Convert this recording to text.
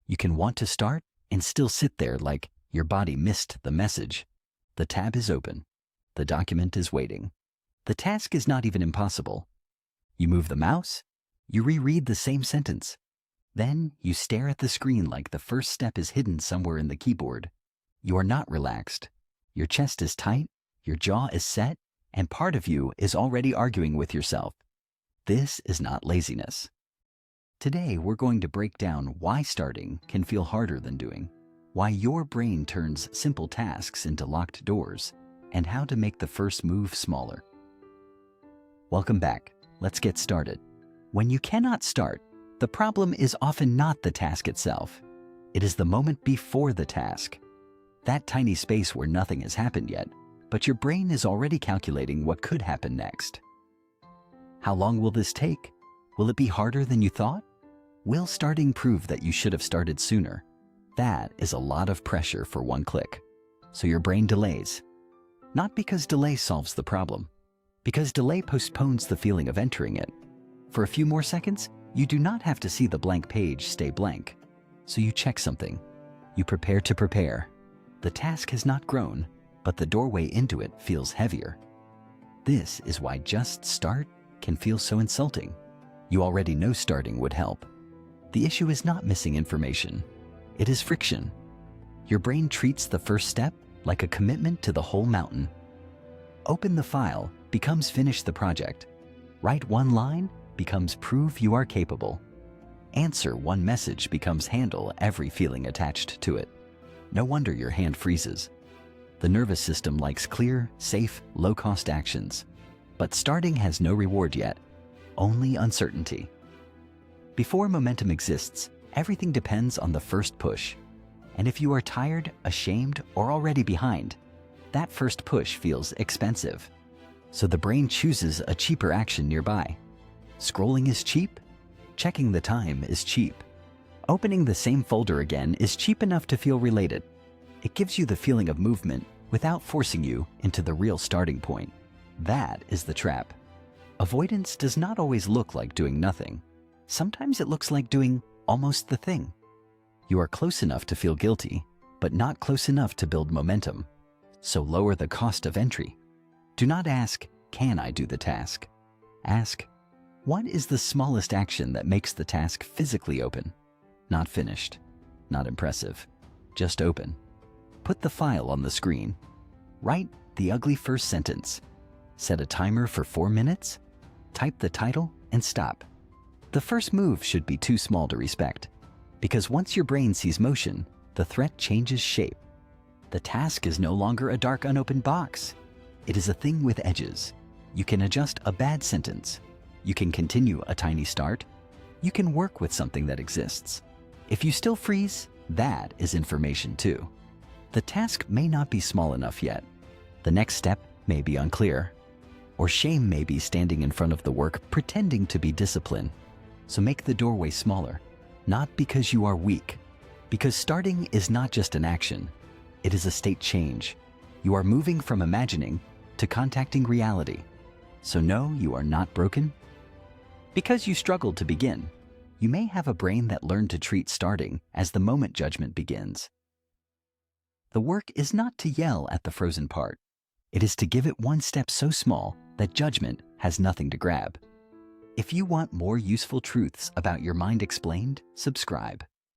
You can want to start and still sit there like your body missed the message. The tab is open. The document is waiting. The task is not even impossible. You move the mouse. You reread the same sentence. Then you stare at the screen like the first step is hidden somewhere in the keyboard. You are not relaxed. Your chest is tight, your jaw is set, and part of you is already arguing with yourself. This is not laziness. Today, we're going to break down why starting can feel harder than doing, why your brain turns simple tasks into locked doors, and how to make the first move smaller. Welcome back. Let's get started. When you cannot start, the problem is often not the task itself. It is the moment before the task. That tiny space where nothing has happened yet, but your brain is already calculating what could happen next. How long will this take? Will it be harder than you thought? Will starting prove that you should have started sooner? That is a lot of pressure for one click. So your brain delays. Not because delay solves the problem, because delay postpones the feeling of entering it. For a few more seconds, you do not have to see the blank page stay blank. So you check something. You prepare to prepare. The task has not grown, but the doorway into it feels heavier. This is why just start can feel so insulting. You already know starting would help. The issue is not missing information. It is friction. Your brain treats the first step like a commitment to the whole mountain. Open the file becomes finish the project. Write one line becomes prove you are capable. Answer one message becomes handle every feeling attached to it. No wonder your hand freezes. The nervous system likes clear, safe, low-cost actions. But starting has no reward yet, only uncertainty. Before momentum exists, everything depends on the first push. And if you are tired, ashamed, or already behind, that first push feels expensive. So the brain chooses a cheaper action nearby. Scrolling is cheap. Checking the time is cheap. Opening the same folder again is cheap enough to feel related. It gives you the feeling of movement without forcing you into the real starting point. That is the trap. Avoidance does not always look like doing nothing. Sometimes it looks like doing almost the thing. You are close enough to feel guilty, but not close enough to build momentum. So lower the cost of entry. Do not ask, can I do the task? Ask, what is the smallest action that makes the task physically open? Not finished, not impressive, just open. Put the file on the screen. Write the ugly first sentence. Set a timer for 4 minutes. Type the title and stop. The first move should be too small to respect, because once your brain sees motion, the threat changes shape. The task is no longer a dark unopened box. It is a thing with edges. You can adjust a bad sentence. You can continue a tiny start. You can work with something that exists. If you still freeze, that is information too. The task may not be small enough yet. The next step may be unclear. Or shame may be standing in front of the work pretending to be discipline. So make the doorway smaller, not because you are weak, because starting is not just an action. It is a state change. You are moving from imagining to contacting reality. So no, you are not broken. Because you struggled to begin, you may have a brain that learned to treat starting as the moment judgment begins. The work is not to yell at the frozen part. It is to give it one step so small that judgment has nothing to grab. If you want more useful truths about your mind explained, subscribe.